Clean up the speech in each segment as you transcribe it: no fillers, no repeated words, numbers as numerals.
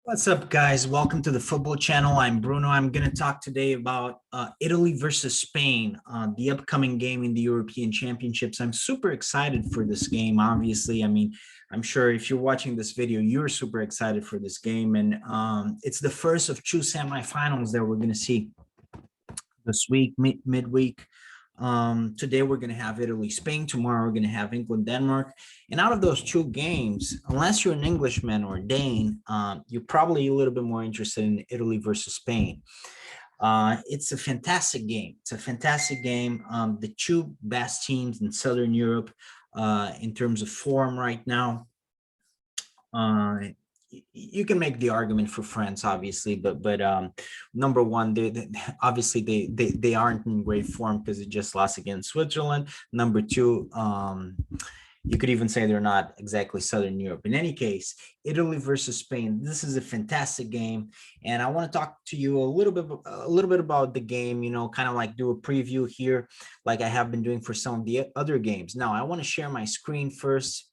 What's up, guys? Welcome to the football channel. I'm Bruno. I'm going to talk today about Italy versus Spain, the upcoming game in the European Championships. I'm super excited for this game, obviously. I'm sure if you're watching this video, you're super excited for this game. And it's the first of two semifinals that we're going to see this week, midweek. Today we're going to have Italy, Spain. Tomorrow we're going to have England, Denmark. And out of those two games, unless you're an Englishman or Dane, you're probably a little bit more interested in Italy versus Spain. It's a fantastic game. It's a fantastic game. The two best teams in Southern Europe in terms of form right now. You can make the argument for France, obviously, but number one, obviously they aren't in great form because they just lost against Switzerland. Number two, you could even say they're not exactly Southern Europe. In any case, Italy versus Spain. This is a fantastic game, and I want to talk to you a little bit about the game. You know, kind of like do a preview here, like I have been doing for some of the other games. Now, I want to share my screen first,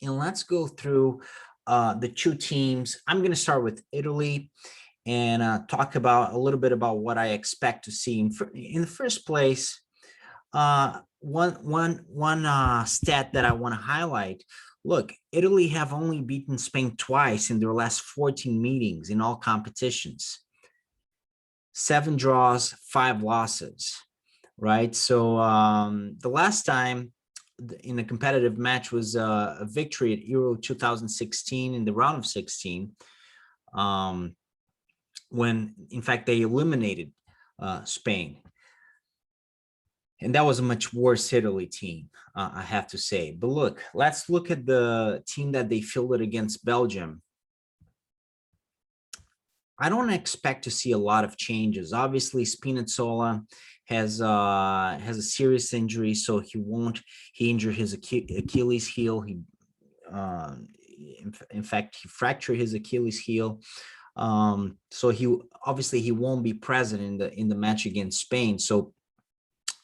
and let's go through the two teams. I'm going to start with Italy and talk about a little bit about what I expect to see. In the first place, one stat that I want to highlight. Look, Italy have only beaten Spain twice in their last 14 meetings in all competitions. 7 draws, 5 losses, right? So the last time in a competitive match was a victory at Euro 2016 in the round of 16, when in fact they eliminated Spain. And that was a much worse Italy team, I have to say. But look, let's look at the team that they fielded against Belgium. I don't expect to see a lot of changes. Obviously, Spinazzola has a serious injury, so he injured his Achilles heel. In fact, he fractured his Achilles heel. So he won't be present in the match against Spain. So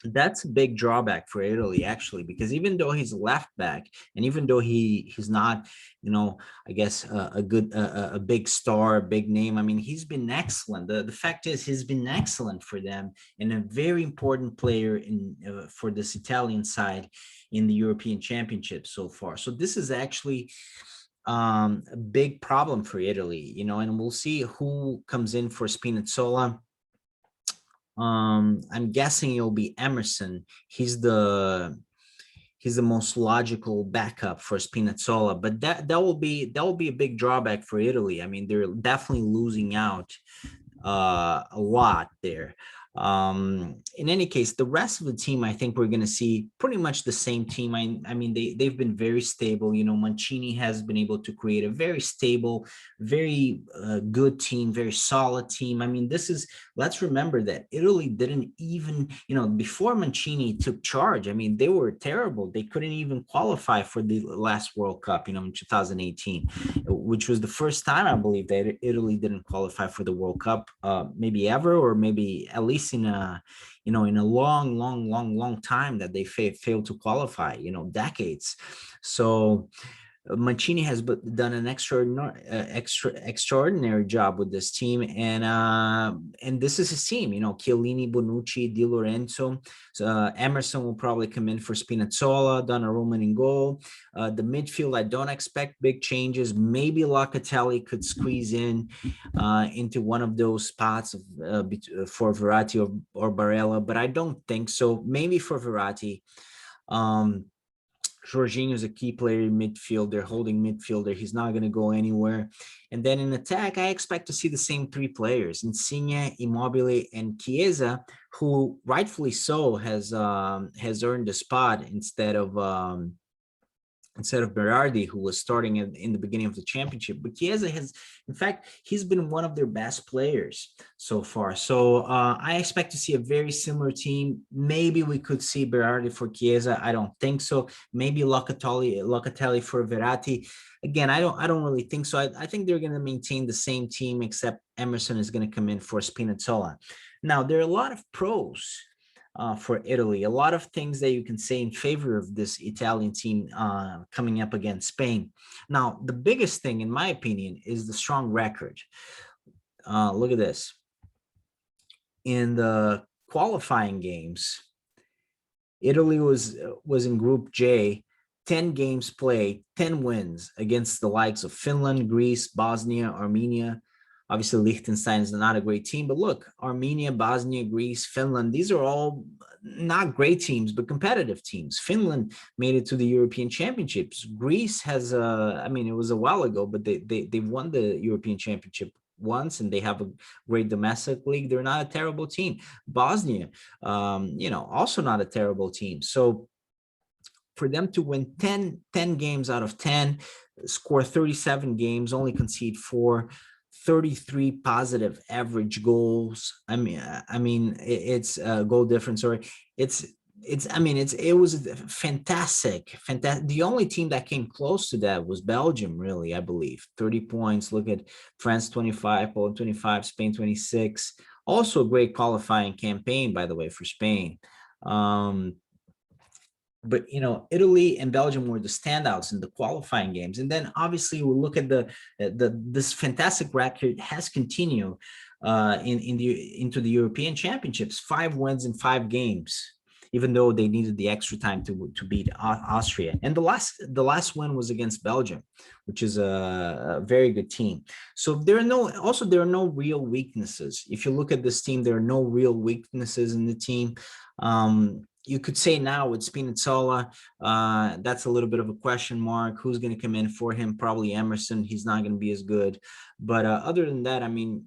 that's a big drawback for Italy, actually, because even though he's a left back, and even though he's not, I guess a big star, a big name. I mean, he's been excellent. The fact is, he's been excellent for them and a very important player for this Italian side in the European Championship so far. So this is actually a big problem for Italy, and we'll see who comes in for Spinazzola. I'm guessing it'll be Emerson. He's the most logical backup for Spinazzola, but that will be a big drawback for Italy. I mean, they're definitely losing out a lot there. In any case, the rest of the team, I think we're going to see pretty much the same team. I mean, they've been very stable. Mancini has been able to create a very stable, very good team, very solid team. I mean, let's remember that Italy didn't even, before Mancini took charge, I mean, they were terrible. They couldn't even qualify for the last World Cup, in 2018, which was the first time, I believe, that Italy didn't qualify for the World Cup, maybe ever, or maybe at least in a long time that they failed to qualify, decades. So Mancini has done an extraordinary job with this team, and this is his team. Chiellini, Bonucci, Di Lorenzo. Emerson will probably come in for Spinazzola, Donnarumma in goal. The midfield, I don't expect big changes. Maybe Locatelli could squeeze into one of those spots for Verratti or Barella, but I don't think so. Maybe for Verratti. Jorginho is a key player in midfielder, holding midfielder. He's not going to go anywhere. And then in attack, I expect to see the same 3 players: Insigne, Immobile, and Chiesa, who rightfully so has earned a spot instead of Berardi, who was starting in the beginning of the championship. But Chiesa he's been one of their best players so far. So I expect to see a very similar team. Maybe we could see Berardi for Chiesa. I don't think so. Maybe Locatelli for Verratti. Again, I don't really think so. I think they're going to maintain the same team, except Emerson is going to come in for Spinazzola. Now, there are a lot of pros for Italy. A lot of things that you can say in favor of this Italian team coming up against Spain. Now, the biggest thing, in my opinion, is the strong record. Look at this. In the qualifying games, Italy was in Group J, 10 games played, 10 wins against the likes of Finland, Greece, Bosnia, Armenia. Obviously, Liechtenstein is not a great team, but look, Armenia, Bosnia, Greece, Finland, these are all not great teams, but competitive teams. Finland made it to the European Championships. Greece has, I mean, it was a while ago, but they won the European Championship once, and they have a great domestic league. They're not a terrible team. Bosnia, also not a terrible team. So for them to win 10 games out of 10, score 37 games, only concede 4, 33 positive average goals. I mean, it's a goal difference, or it was fantastic. The only team that came close to that was Belgium, really, I believe. 30 points. Look at France 25, Poland 25, Spain 26. Also a great qualifying campaign, by the way, for Spain. But Italy and Belgium were the standouts in the qualifying games, and then obviously we look at this fantastic record has continued into the European Championships. 5 wins in 5 games, even though they needed the extra time to beat Austria. And the last win was against Belgium, which is a very good team. So there are no real weaknesses. If you look at this team, there are no real weaknesses in the team. You could say now with Spinazzola, that's a little bit of a question mark. Who's going to come in for him? Probably Emerson. He's not going to be as good. But other than that, I mean,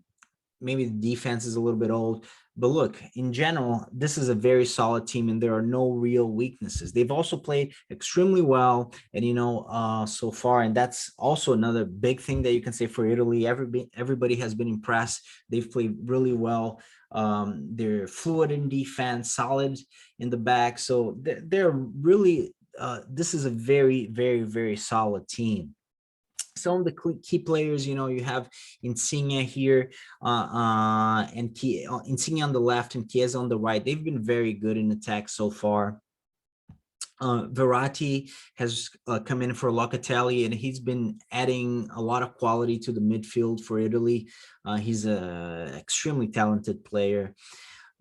maybe the defense is a little bit old. But look, in general, this is a very solid team, and there are no real weaknesses. They've also played extremely well, and so far, and that's also another big thing that you can say for Italy. Everybody has been impressed. They've played really well. They're fluid in defense, solid in the back. So they're really, this is a very, very, very solid team. Some of the key players, you have Insigne here, and Insigne on the left and Chiesa on the right. They've been very good in attack so far. Verratti has come in for Locatelli, and he's been adding a lot of quality to the midfield for Italy. He's an extremely talented player.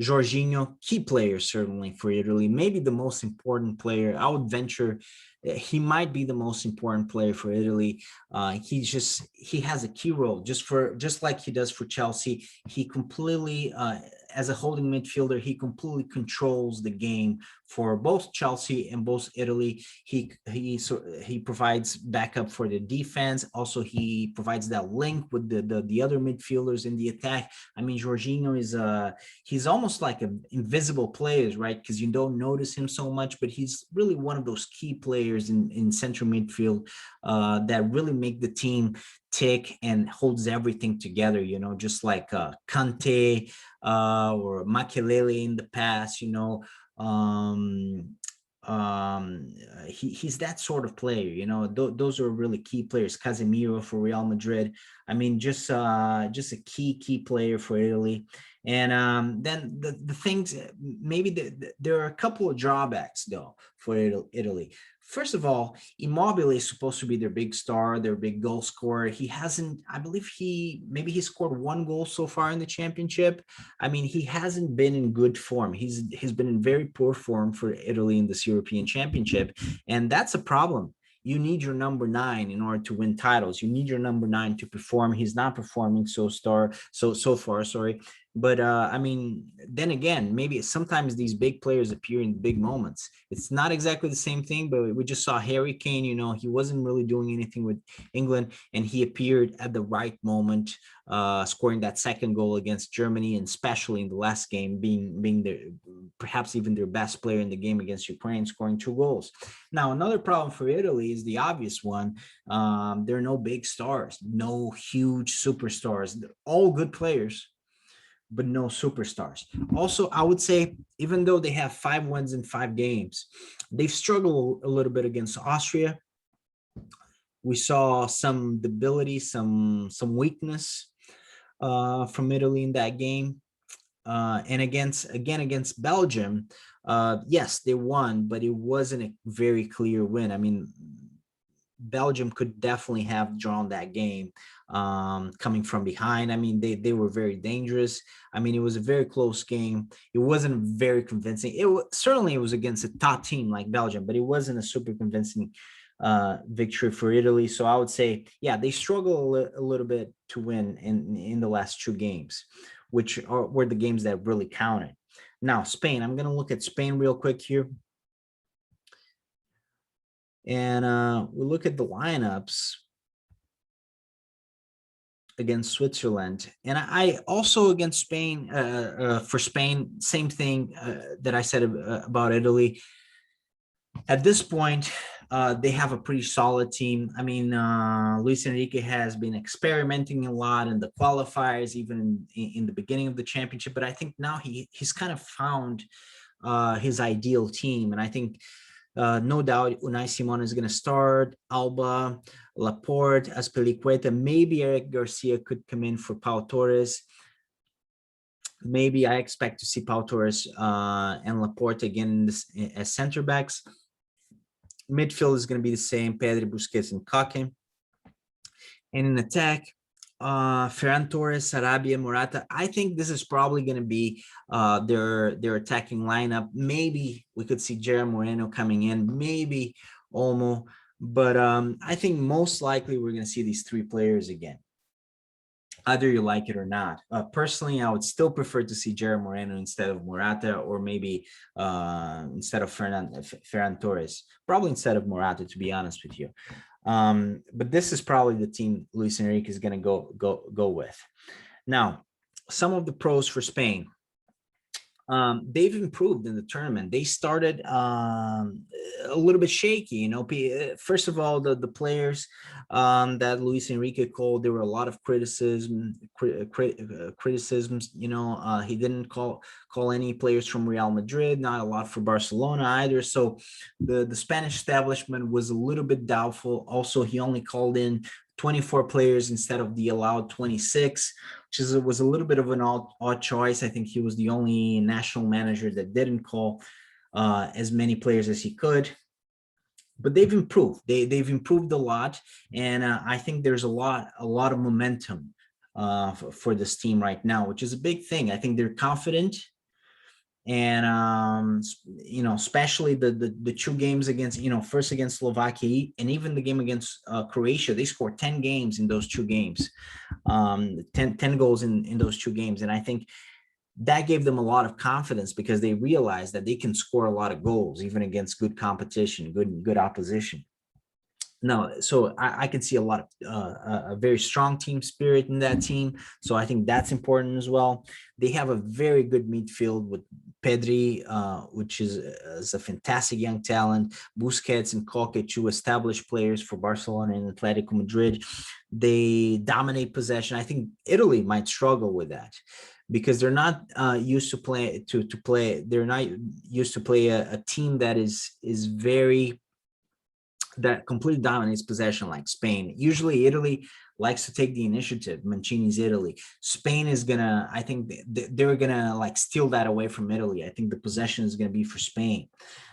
Jorginho, key player certainly for Italy, maybe the most important player. I would venture he might be the most important player for Italy. He has a key role, just like he does for Chelsea. He completely, as a holding midfielder, he completely controls the game for both Chelsea and both Italy. He provides backup for the defense. Also, he provides that link with the other midfielders in the attack. I mean, Jorginho he's almost like an invisible player, right? Because you don't notice him so much, but he's really one of those key players in central midfield that really make the team tick and holds everything together, just like Kante or Makelele in the past, he's that sort of player. Those are really key players. Casemiro for Real Madrid. I mean, just a key player for Italy. And then the things, maybe there are a couple of drawbacks though for Italy. First of all, Immobile is supposed to be their big star, their big goal scorer. He hasn't, I believe he scored 1 goal so far in the championship. I mean, he hasn't been in good form. He's been in very poor form for Italy in this European Championship, and that's a problem. You need your number 9 in order to win titles. You need your number 9 to perform. He's not performing so far, sorry. But I mean, then again, maybe sometimes these big players appear in big moments. It's not exactly the same thing, but we just saw Harry Kane, he wasn't really doing anything with England, and he appeared at the right moment, scoring that second goal against Germany, and especially in the last game, being perhaps even their best player in the game against Ukraine, scoring 2 goals. Now, another problem for Italy is the obvious one. There are no big stars, no huge superstars. They're all good players, but no superstars. Also, I would say, even though they have 5 wins in 5 games, they've struggled a little bit against Austria. We saw some debility, some weakness from Italy in that game. And against Belgium, yes, they won, but it wasn't a very clear win. I mean, Belgium could definitely have drawn that game coming from behind. I mean, they were very dangerous. I mean, it was a very close game. It wasn't very convincing. Certainly it was against a top team like Belgium, but it wasn't a super convincing victory for Italy. So I would say, yeah, they struggle a little bit to win in the last two games, were the games that really counted. Now, Spain, I'm going to look at Spain real quick here. And we look at the lineups against Switzerland. And I also against Spain, for Spain, same thing that I said about Italy. At this point, they have a pretty solid team. I mean, Luis Enrique has been experimenting a lot in the qualifiers, even in the beginning of the championship. But I think now he's kind of found his ideal team. And I think no doubt Unai Simon is going to start. Alba, Laporte, Azpilicueta, maybe Eric Garcia could come in for Pau Torres. Maybe I expect to see Pau Torres and Laporte again as center backs. Midfield is going to be the same, Pedri, Busquets, and Koke. And in attack, Ferran Torres, Sarabia, Morata. I think this is probably going to be their attacking lineup. Maybe we could see Gerard Moreno coming in, maybe Olmo, but I think most likely we're going to see these three players again, either you like it or not. Personally, I would still prefer to see Gerard Moreno instead of Morata, or maybe instead of Ferran Torres, probably instead of Morata, to be honest with you. But this is probably the team Luis Enrique is going to go with. Now, some of the pros for Spain. They've improved in the tournament. They started a little bit shaky, you know. First of all, the players that Luis Enrique called, there were a lot of criticisms. You know, he didn't call any players from Real Madrid, not a lot for Barcelona either. So the Spanish establishment was a little bit doubtful. Also, he only called in 24 players instead of the allowed 26, which was a little bit of an odd choice. I think he was the only national manager that didn't call as many players as he could. But they've improved. They've improved a lot, and I think there's a lot of momentum for this team right now, which is a big thing. I think they're confident, and you know, especially the two games against, you know, first against Slovakia and even the game against Croatia. They scored 10 games in those two games, 10 goals in those two games, and I think that gave them a lot of confidence because they realized that they can score a lot of goals even against good competition, good opposition. No, so I can see a lot of a very strong team spirit in that team. So I think that's important as well. They have a very good midfield with Pedri, which is a fantastic young talent. Busquets and Koke, two established players for Barcelona and Atletico Madrid. They dominate possession. I think Italy might struggle with that because they're not used to play They're not used to play a team that that completely dominates possession like Spain. Usually Italy likes to take the initiative. Mancini's Italy. Spain is gonna, I think they're gonna like steal that away from Italy. I think the possession is gonna be for Spain.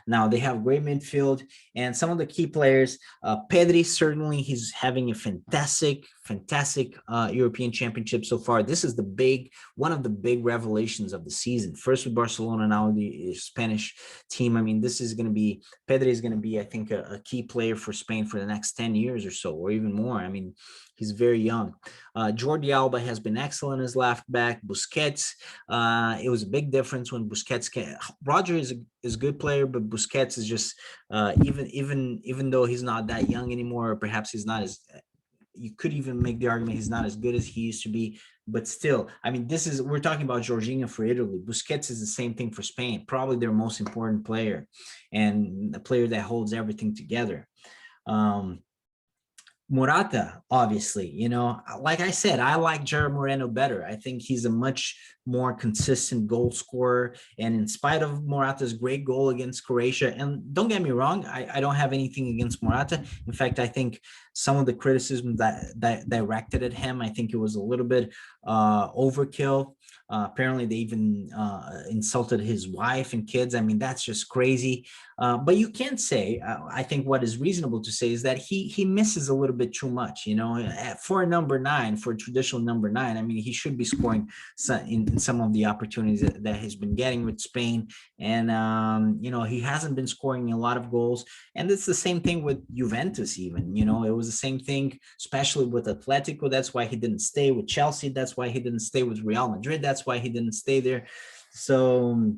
Now they have great midfield and some of the key players. Pedri, certainly he's having a fantastic European Championship so far. This is one of the big revelations of the season. First with Barcelona, now the Spanish team. I mean, Pedri is going to be, I think, a key player for Spain for the next 10 years or so, or even more. I mean, he's very young. Jordi Alba has been excellent as left back. Busquets, it was a big difference when Busquets came. Roger is a good player, but Busquets is just even though he's not that young anymore, or perhaps he's not as, you could even make the argument he's not as good as he used to be, but still, I mean, we're talking about Jorginho for Italy. Busquets is the same thing for Spain, probably their most important player and a player that holds everything together. Morata, obviously, you know, like I said, I like Gerard Moreno better. I think he's a much more consistent goal scorer. And in spite of Morata's great goal against Croatia, and don't get me wrong, I don't have anything against Morata. In fact, I think some of the criticism that directed at him, I think it was a little bit overkill. Apparently, they even insulted his wife and kids. I mean, that's just crazy. But you can't say. I think what is reasonable to say is that he misses a little bit too much. You know, for a number nine, for a traditional number nine. I mean, he should be scoring in some of the opportunities that he's been getting with Spain, and you know, he hasn't been scoring a lot of goals. And it's the same thing with Juventus. Even, you know, it was the same thing, especially with Atletico. That's why he didn't stay with Chelsea. That's why he didn't stay with Real Madrid. That's why he didn't stay there. So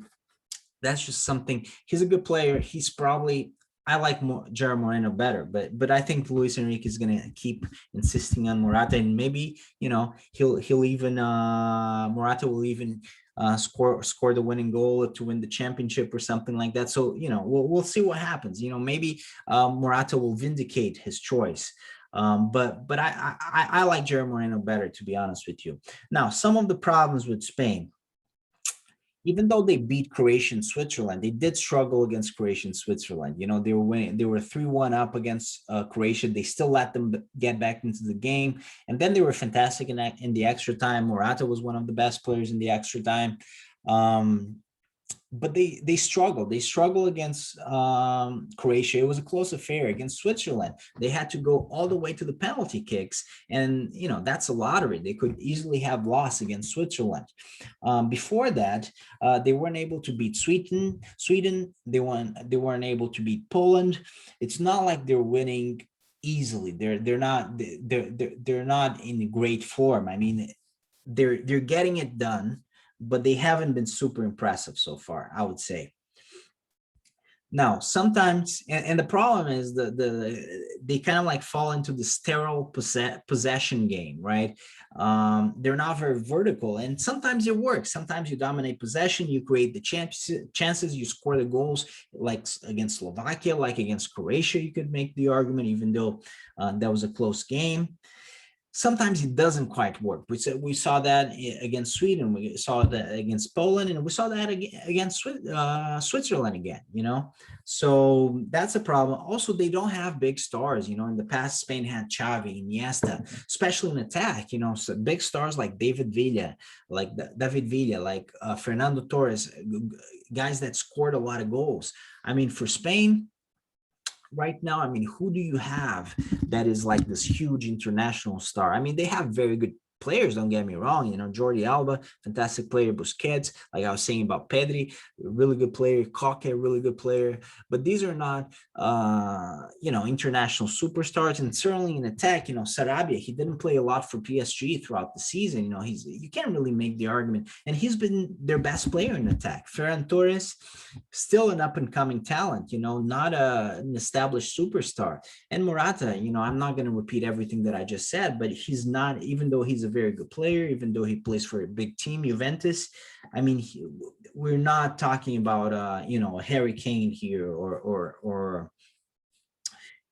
that's just something. He's a good player. He's probably, I like Gerard Moreno better, but I think Luis Enrique is going to keep insisting on Morata, and maybe, you know, he'll even Morata will even score the winning goal to win the championship or something like that. So, you know, we'll see what happens. You know, maybe Morata will vindicate his choice. But I like Gerard Moreno better, to be honest with you. Now, some of the problems with Spain, even though they beat Croatia and Switzerland, they did struggle against Croatia and Switzerland. You know, they were winning, they were 3-1 up against Croatia. They still let them get back into the game. And then they were fantastic in the extra time. Morata was one of the best players in the extra time. But they struggled. They struggled against Croatia. It was a close affair. Against Switzerland, they had to go all the way to the penalty kicks, and you know, that's a lottery. They could easily have lost against Switzerland. Before that, they weren't able to beat Sweden. They weren't able to beat Poland. It's not like they're winning easily. They're not in great form. I mean, they're getting it done, but they haven't been super impressive so far, I would say. Now, sometimes, and the problem is they kind of like fall into the sterile possession game, right? They're not very vertical, and sometimes it works. Sometimes you dominate possession, you create the chances, you score the goals, like against Slovakia, like against Croatia. You could make the argument, even though that was a close game. Sometimes it doesn't quite work. We saw that against Sweden, we saw that against Poland, and we saw that against Switzerland again, you know? So that's a problem. Also, they don't have big stars. You know, in the past, Spain had Xavi, Iniesta, especially in attack, you know, so big stars like David Villa, like Fernando Torres, guys that scored a lot of goals. I mean, for Spain, right now, I mean, who do you have that is like this huge international star? I mean, they have very good players, don't get me wrong. You know, Jordi Alba, fantastic player. Busquets, like I was saying about Pedri, really good player. Koke, really good player. But these are not, you know, international superstars. And certainly in attack, you know, Sarabia, he didn't play a lot for PSG throughout the season. You know, you can't really make the argument. And he's been their best player in attack. Ferran Torres, still an up and coming talent, you know, not an established superstar. And Morata, you know, I'm not going to repeat everything that I just said, but he's not, even though he's a very good player, even though he plays for a big team, Juventus, I mean, we're not talking about, you know, Harry Kane here or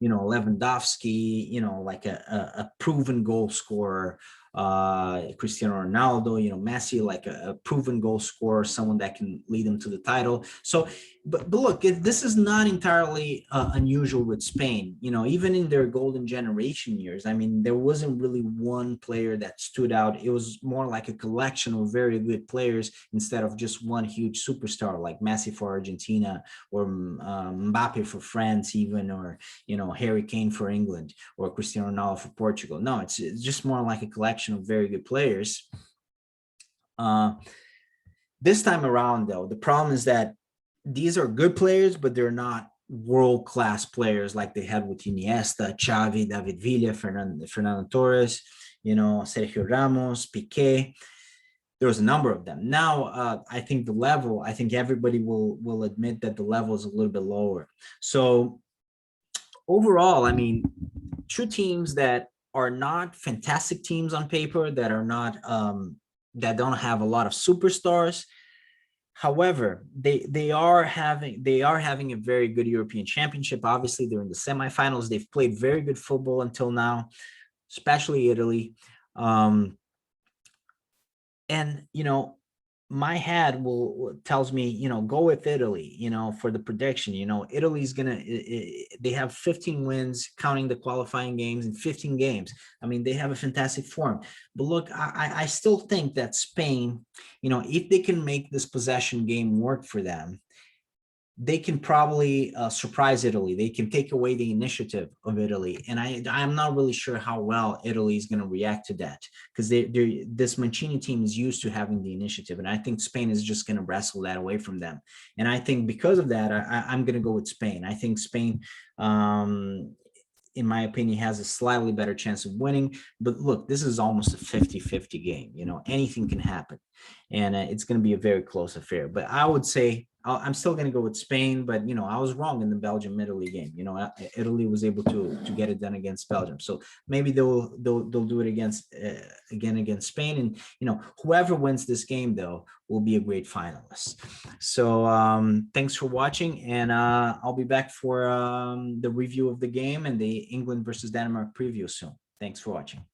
you know, Lewandowski, you know, like a proven goal scorer, Cristiano Ronaldo, you know, Messi, like a proven goal scorer, someone that can lead them to the title. So, but look, this is not entirely unusual with Spain. You know, even in their golden generation years, I mean, there wasn't really one player that stood out. It was more like a collection of very good players instead of just one huge superstar like Messi for Argentina or Mbappe for France, even, or, you know, Harry Kane for England or Cristiano Ronaldo for Portugal. No, it's just more like a collection of very good players. This time around, though, the problem is that these are good players, but they're not world-class players like they had with Iniesta, Xavi, David Villa, Fernando Torres, you know, Sergio Ramos, Piqué. There was a number of them. Now, I think the level, I think everybody will admit that the level is a little bit lower. So overall, I mean, two teams that are not fantastic teams on paper, that are not that don't have a lot of superstars. However, they are having a very good European Championship. Obviously, they're in the semifinals. They've played very good football until now, especially Italy. And you know, my head tells me, go with Italy, for the prediction. Italy's they have 15 wins, counting the qualifying games, in 15 games. I mean, they have a fantastic form. But look, I still think that Spain, if they can make this possession game work for them, they can probably surprise Italy. They can take away the initiative of Italy, and I'm not really sure how well Italy is going to react to that, because this Mancini team is used to having the initiative, and I think Spain is just going to wrestle that away from them. And I think because of that, I'm going to go with Spain. I think Spain, in my opinion, has a slightly better chance of winning. But look, this is almost a 50-50 game. Anything can happen, and it's going to be a very close affair. But I would say I'm still going to go with Spain, but I was wrong in the Belgium-Italy game. Italy was able to get it done against Belgium, so maybe they'll do it again against Spain, and whoever wins this game though will be a great finalist. So thanks for watching, and I'll be back for the review of the game and the England versus Denmark preview soon. Thanks for watching.